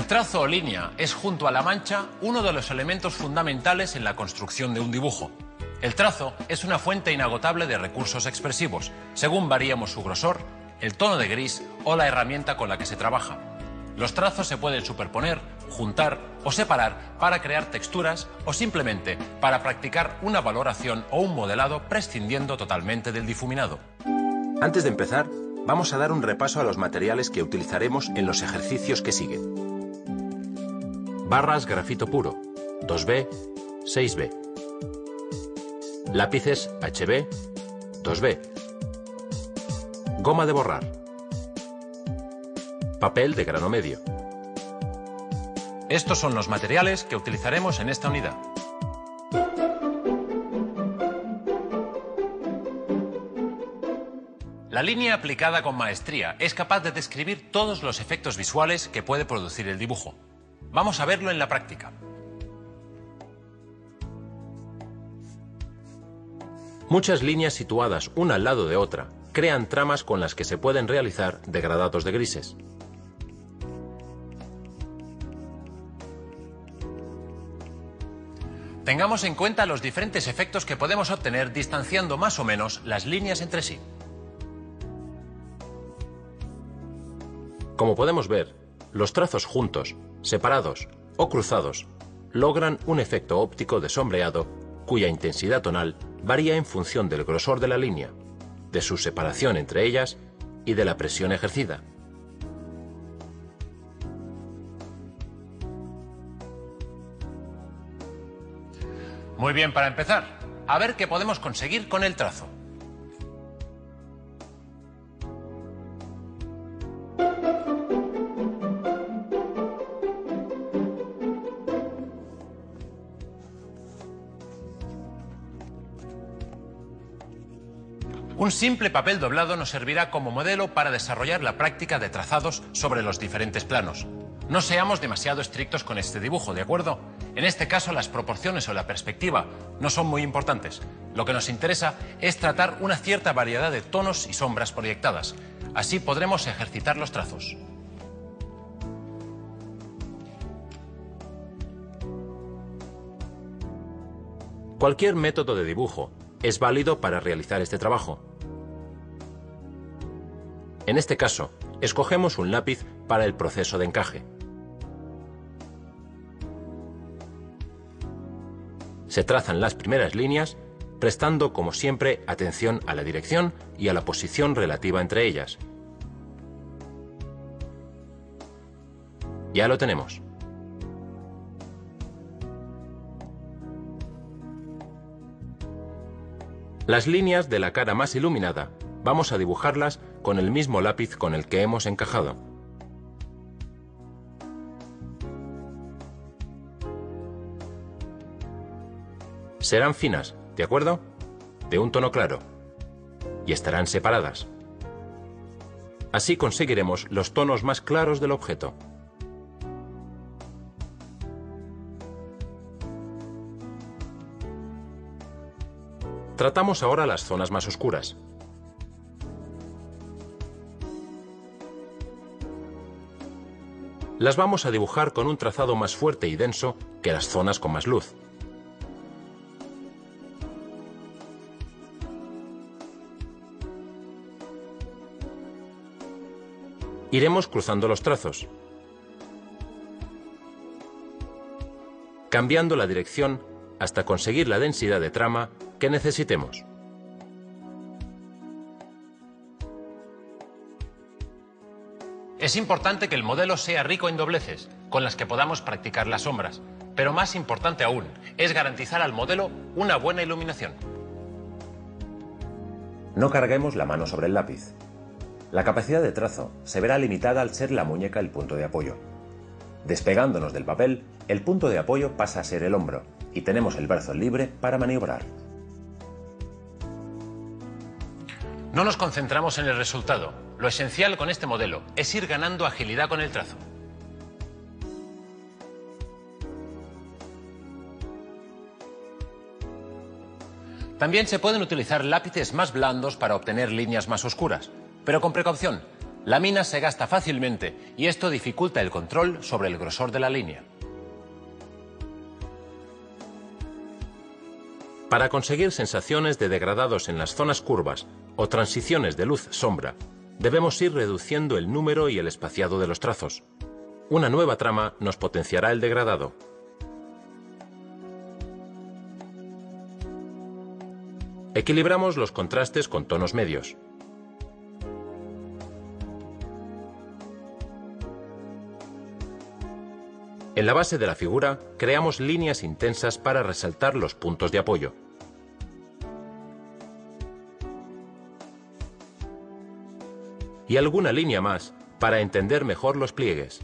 El trazo o línea es, junto a la mancha, uno de los elementos fundamentales en la construcción de un dibujo. El trazo es una fuente inagotable de recursos expresivos, según variemos su grosor, el tono de gris o la herramienta con la que se trabaja. Los trazos se pueden superponer, juntar o separar para crear texturas o simplemente para practicar una valoración o un modelado prescindiendo totalmente del difuminado. Antes de empezar, vamos a dar un repaso a los materiales que utilizaremos en los ejercicios que siguen. Barras grafito puro, 2B, 6B. Lápices HB, 2B. Goma de borrar. Papel de grano medio. Estos son los materiales que utilizaremos en esta unidad. La línea aplicada con maestría es capaz de describir todos los efectos visuales que puede producir el dibujo. Vamos a verlo en la práctica. Muchas líneas situadas una al lado de otra crean tramas con las que se pueden realizar degradados de grises. Tengamos en cuenta los diferentes efectos que podemos obtener distanciando más o menos las líneas entre sí. Como podemos ver, los trazos juntos, separados o cruzados logran un efecto óptico de sombreado cuya intensidad tonal varía en función del grosor de la línea, de su separación entre ellas y de la presión ejercida. Muy bien, para empezar, a ver qué podemos conseguir con el trazo. Un simple papel doblado nos servirá como modelo para desarrollar la práctica de trazados sobre los diferentes planos. No seamos demasiado estrictos con este dibujo, ¿de acuerdo? En este caso, las proporciones o la perspectiva no son muy importantes. Lo que nos interesa es tratar una cierta variedad de tonos y sombras proyectadas. Así podremos ejercitar los trazos. Cualquier método de dibujo es válido para realizar este trabajo. En este caso, escogemos un lápiz para el proceso de encaje. Se trazan las primeras líneas, prestando, como siempre, atención a la dirección y a la posición relativa entre ellas. Ya lo tenemos. Las líneas de la cara más iluminada vamos a dibujarlas con el mismo lápiz con el que hemos encajado. Serán finas, ¿de acuerdo? De un tono claro. Y estarán separadas. Así conseguiremos los tonos más claros del objeto. Tratamos ahora las zonas más oscuras. Las vamos a dibujar con un trazado más fuerte y denso que las zonas con más luz. Iremos cruzando los trazos, cambiando la dirección hasta conseguir la densidad de trama que necesitemos. Es importante que el modelo sea rico en dobleces, con las que podamos practicar las sombras, pero más importante aún es garantizar al modelo una buena iluminación. No carguemos la mano sobre el lápiz. La capacidad de trazo se verá limitada al ser la muñeca el punto de apoyo. Despegándonos del papel, el punto de apoyo pasa a ser el hombro y tenemos el brazo libre para maniobrar. No nos concentramos en el resultado. Lo esencial con este modelo es ir ganando agilidad con el trazo. También se pueden utilizar lápices más blandos para obtener líneas más oscuras, pero con precaución. La mina se gasta fácilmente y esto dificulta el control sobre el grosor de la línea. Para conseguir sensaciones de degradados en las zonas curvas o transiciones de luz-sombra, debemos ir reduciendo el número y el espaciado de los trazos. Una nueva trama nos potenciará el degradado. Equilibramos los contrastes con tonos medios. En la base de la figura creamos líneas intensas para resaltar los puntos de apoyo. Y alguna línea más para entender mejor los pliegues.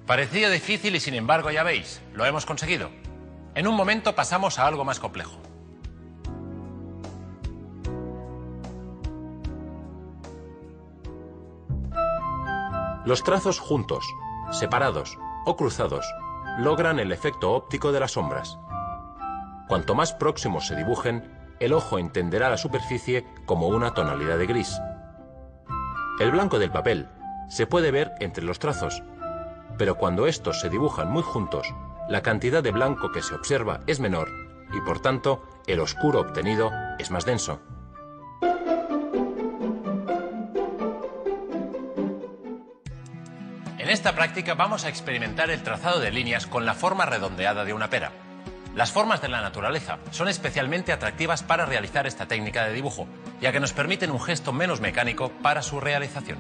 Parecía difícil y sin embargo ya veis, lo hemos conseguido. En un momento pasamos a algo más complejo. Los trazos juntos, separados o cruzados logran el efecto óptico de las sombras. Cuanto más próximos se dibujen, el ojo entenderá la superficie como una tonalidad de gris. El blanco del papel se puede ver entre los trazos, pero cuando estos se dibujan muy juntos, la cantidad de blanco que se observa es menor y por tanto el oscuro obtenido es más denso. En esta práctica vamos a experimentar el trazado de líneas con la forma redondeada de una pera. Las formas de la naturaleza son especialmente atractivas para realizar esta técnica de dibujo, ya que nos permiten un gesto menos mecánico para su realización.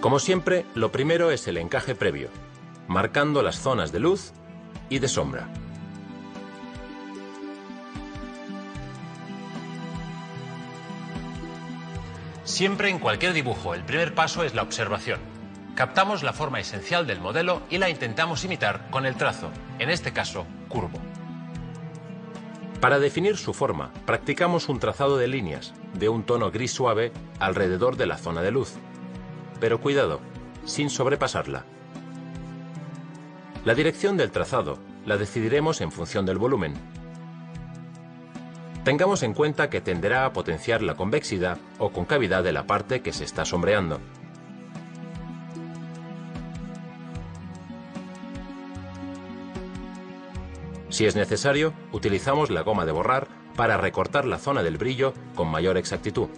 Como siempre, lo primero es el encaje previo, marcando las zonas de luz y de sombra. Siempre en cualquier dibujo, el primer paso es la observación. Captamos la forma esencial del modelo y la intentamos imitar con el trazo, en este caso, curvo. Para definir su forma, practicamos un trazado de líneas de un tono gris suave alrededor de la zona de luz. Pero cuidado, sin sobrepasarla. La dirección del trazado la decidiremos en función del volumen. Tengamos en cuenta que tenderá a potenciar la convexidad o concavidad de la parte que se está sombreando. Si es necesario, utilizamos la goma de borrar para recortar la zona del brillo con mayor exactitud.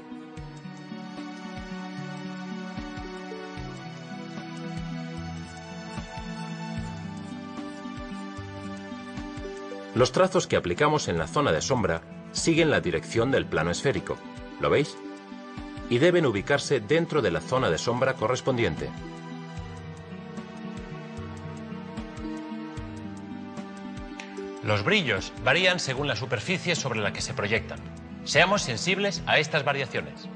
Los trazos que aplicamos en la zona de sombra siguen la dirección del plano esférico, ¿lo veis? Y deben ubicarse dentro de la zona de sombra correspondiente. Los brillos varían según la superficie sobre la que se proyectan. Seamos sensibles a estas variaciones.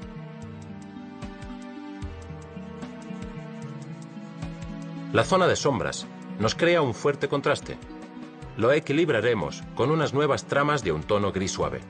La zona de sombras nos crea un fuerte contraste. Lo equilibraremos con unas nuevas tramas de un tono gris suave.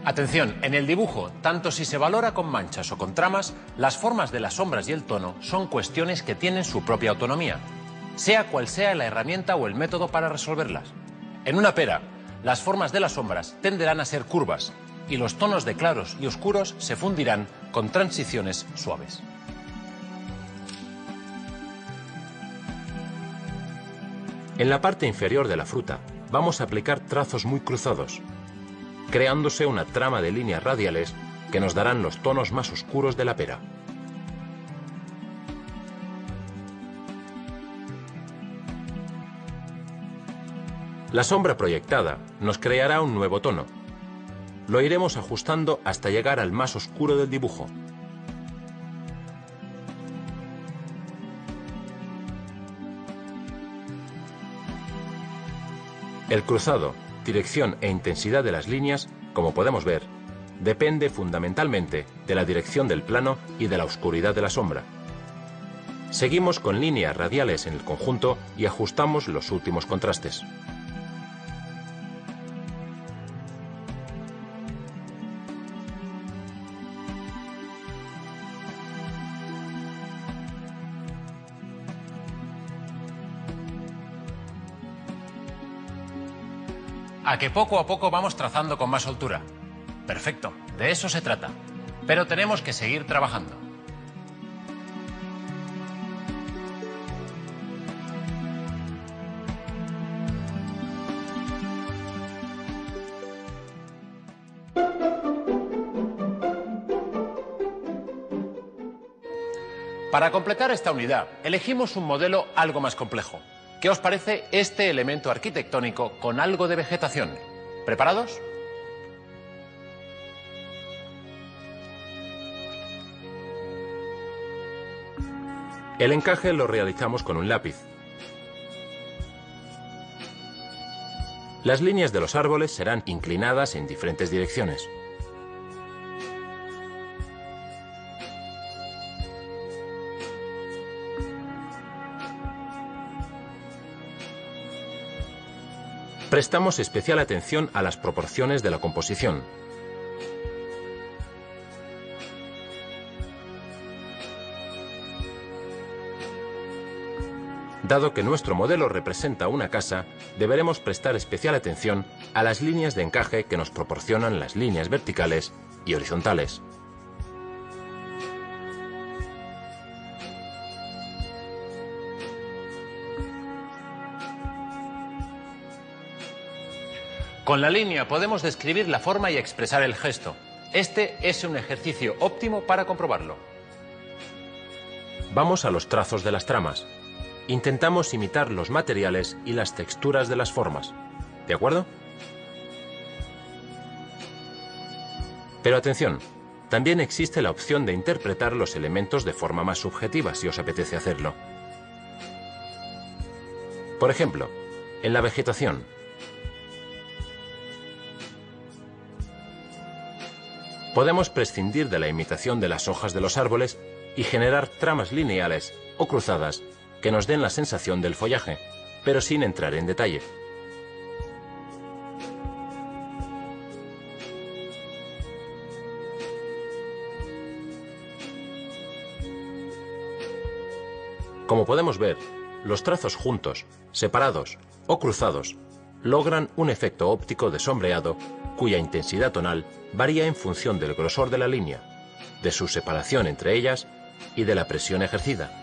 Atención, en el dibujo, tanto si se valora con manchas o con tramas, las formas de las sombras y el tono son cuestiones que tienen su propia autonomía, sea cual sea la herramienta o el método para resolverlas. En una pera, las formas de las sombras tenderán a ser curvas, y los tonos de claros y oscuros se fundirán con transiciones suaves. En la parte inferior de la fruta vamos a aplicar trazos muy cruzados, creándose una trama de líneas radiales que nos darán los tonos más oscuros de la pera. La sombra proyectada nos creará un nuevo tono. Lo iremos ajustando hasta llegar al más oscuro del dibujo. El cruzado, dirección e intensidad de las líneas, como podemos ver, depende fundamentalmente de la dirección del plano y de la oscuridad de la sombra. Seguimos con líneas radiales en el conjunto y ajustamos los últimos contrastes. A que poco a poco vamos trazando con más soltura. Perfecto, de eso se trata. Pero tenemos que seguir trabajando. Para completar esta unidad, elegimos un modelo algo más complejo. ¿Qué os parece este elemento arquitectónico con algo de vegetación? ¿Preparados? El encaje lo realizamos con un lápiz. Las líneas de los árboles serán inclinadas en diferentes direcciones. Prestamos especial atención a las proporciones de la composición. Dado que nuestro modelo representa una casa, deberemos prestar especial atención a las líneas de encaje que nos proporcionan las líneas verticales y horizontales. Con la línea podemos describir la forma y expresar el gesto. Este es un ejercicio óptimo para comprobarlo. Vamos a los trazos de las tramas. Intentamos imitar los materiales y las texturas de las formas. ¿De acuerdo? Pero atención, también existe la opción de interpretar los elementos de forma más subjetiva si os apetece hacerlo. Por ejemplo, en la vegetación. Podemos prescindir de la imitación de las hojas de los árboles y generar tramas lineales o cruzadas que nos den la sensación del follaje, pero sin entrar en detalle. Como podemos ver, los trazos juntos, separados o cruzados logran un efecto óptico de sombreado cuya intensidad tonal varía en función del grosor de la línea, de su separación entre ellas y de la presión ejercida.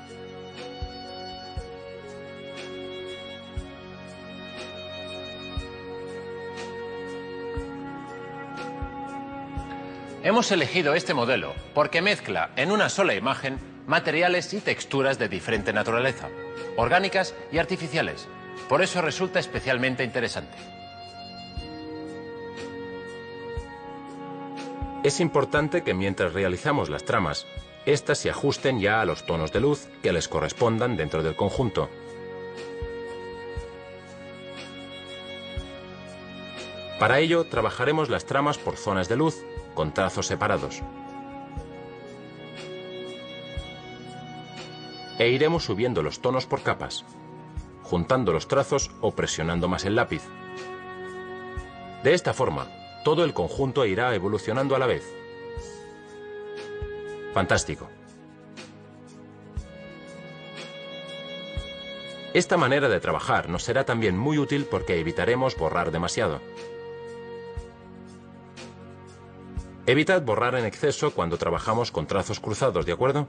Hemos elegido este modelo porque mezcla en una sola imagen materiales y texturas de diferente naturaleza, orgánicas y artificiales. Por eso resulta especialmente interesante. Es importante que mientras realizamos las tramas, éstas se ajusten ya a los tonos de luz que les correspondan dentro del conjunto. Para ello, trabajaremos las tramas por zonas de luz, con trazos separados. E iremos subiendo los tonos por capas, juntando los trazos o presionando más el lápiz. De esta forma, todo el conjunto irá evolucionando a la vez. Fantástico. Esta manera de trabajar nos será también muy útil porque evitaremos borrar demasiado. Evitad borrar en exceso cuando trabajamos con trazos cruzados, ¿de acuerdo?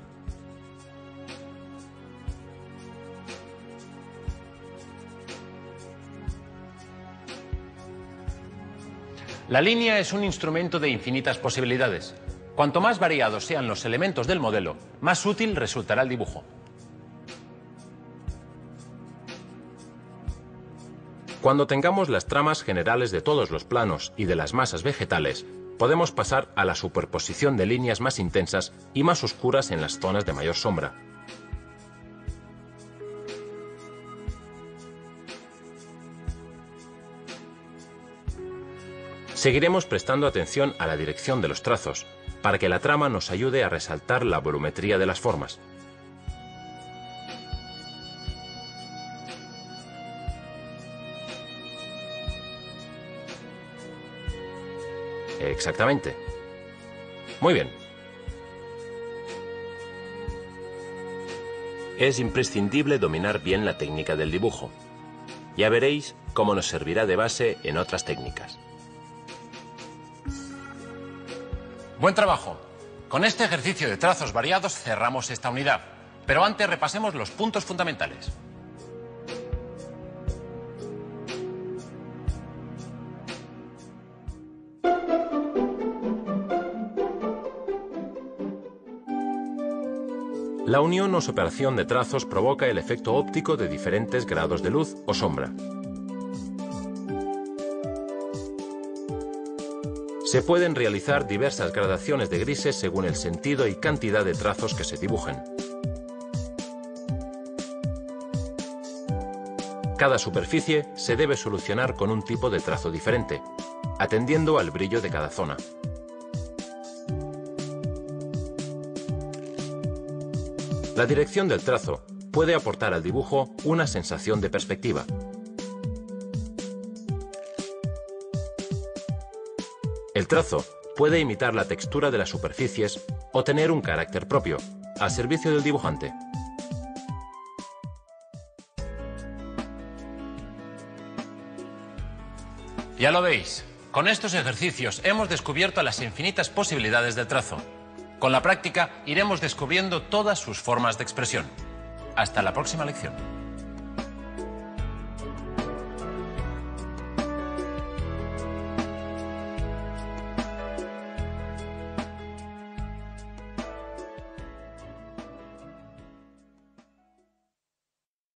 La línea es un instrumento de infinitas posibilidades. Cuanto más variados sean los elementos del modelo, más útil resultará el dibujo. Cuando tengamos las tramas generales de todos los planos y de las masas vegetales, podemos pasar a la superposición de líneas más intensas y más oscuras en las zonas de mayor sombra. Seguiremos prestando atención a la dirección de los trazos, para que la trama nos ayude a resaltar la volumetría de las formas. Exactamente. Muy bien. Es imprescindible dominar bien la técnica del dibujo. Ya veréis cómo nos servirá de base en otras técnicas. Buen trabajo. Con este ejercicio de trazos variados cerramos esta unidad. Pero antes repasemos los puntos fundamentales. La unión o separación de trazos provoca el efecto óptico de diferentes grados de luz o sombra. Se pueden realizar diversas gradaciones de grises según el sentido y cantidad de trazos que se dibujen. Cada superficie se debe solucionar con un tipo de trazo diferente, atendiendo al brillo de cada zona. La dirección del trazo puede aportar al dibujo una sensación de perspectiva. El trazo puede imitar la textura de las superficies o tener un carácter propio, al servicio del dibujante. Ya lo veis, con estos ejercicios hemos descubierto las infinitas posibilidades del trazo. Con la práctica iremos descubriendo todas sus formas de expresión. Hasta la próxima lección.